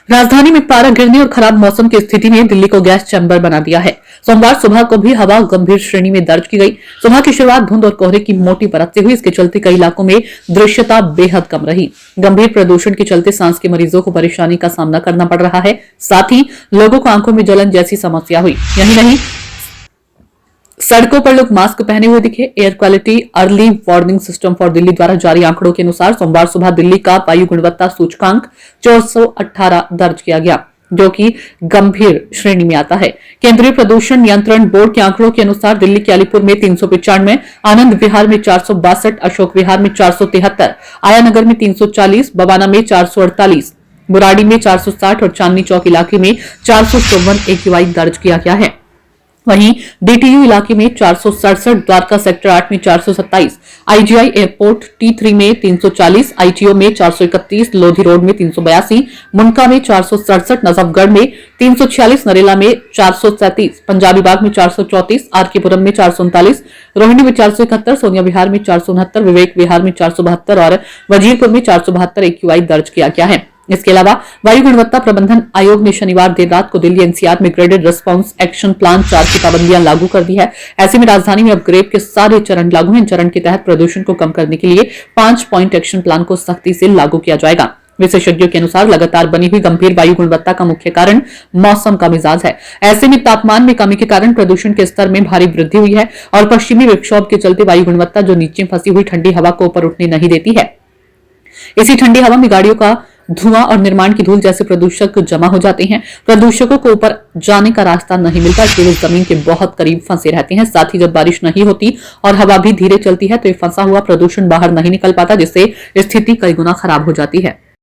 राजधानी में पारा गिरने और खराब मौसम की स्थिति ने दिल्ली को गैस चैम्बर बना दिया है। सोमवार सुबह को भी हवा गंभीर श्रेणी में दर्ज की गई। सुबह की शुरुआत धुंध और कोहरे की मोटी परत से हुई। इसके चलते कई इलाकों में दृश्यता बेहद कम रही। गंभीर प्रदूषण के चलते सांस के मरीजों को परेशानी का सामना करना पड़ रहा है। साथ ही लोगों को आंखों में जलन जैसी समस्या हुई। यही नहीं, सड़कों पर लोग मास्क पहने हुए दिखे। Air quality early warning system for Delhi द्वारा जारी आंकड़ों के अनुसार सोमवार सुबह दिल्ली का वायु गुणवत्ता सूचकांक 418 दर्ज किया गया, जो कि गंभीर श्रेणी में आता है। केंद्रीय प्रदूषण नियंत्रण बोर्ड के आंकड़ों के अनुसार दिल्ली के अलीपुर में 395, आनंद विहार में 462, अशोक विहार में 473, आया नगर में 340, बवाना में 448, बुराड़ी में 460 और चांदनी चौक इलाके में 454 एक्यूआई दर्ज किया गया है। वहीं डीटीयू इलाके में 467, द्वारका सेक्टर 8 में 427, आईजीआई एयरपोर्ट T3 में 340, आईटीओ में 431, लोधी रोड में 382, मुंडका में 467, नजफगढ़ में 346, नरेला में 437, पंजाबी बाग में 434, आरकेपुरम में 439, रोहिणी में 471, सोनिया विहार में 469, विवेक विहार में 472 और वजीरपुर में 472 एक्यूआई दर्ज किया गया है। इसके अलावा वायु गुणवत्ता प्रबंधन आयोग ने शनिवार देर रात को दिल्ली एनसीआर में ग्रेडेड रिस्पांस एक्शन प्लान 4 की पाबंदियां लागू कर दी है। ऐसे में राजधानी में अब ग्रेड के सारे चरण लागू हैं। चरण के तहत प्रदूषण को कम करने के लिए 5 पॉइंट एक्शन प्लान को सख्ती से लागू किया जाएगा। विशेषज्ञों के अनुसार लगातार बनी हुई गंभीर वायु गुणवत्ता का मुख्य कारण मौसम का मिजाज है। ऐसे में तापमान में कमी के कारण प्रदूषण के स्तर में भारी वृद्धि हुई है और पश्चिमी विक्षोभ के चलते वायु गुणवत्ता जो नीचे फंसी हुई ठंडी हवा को ऊपर उठने नहीं देती है। इसी ठंडी हवा में गाड़ियों का धुआं और निर्माण की धूल जैसे प्रदूषक जमा हो जाते हैं। प्रदूषकों को ऊपर जाने का रास्ता नहीं मिलता, इसलिए वे जमीन के बहुत करीब फंसे रहते हैं। साथ ही जब बारिश नहीं होती और हवा भी धीरे चलती है तो ये फंसा हुआ प्रदूषण बाहर नहीं निकल पाता, जिससे स्थिति कई गुना खराब हो जाती है।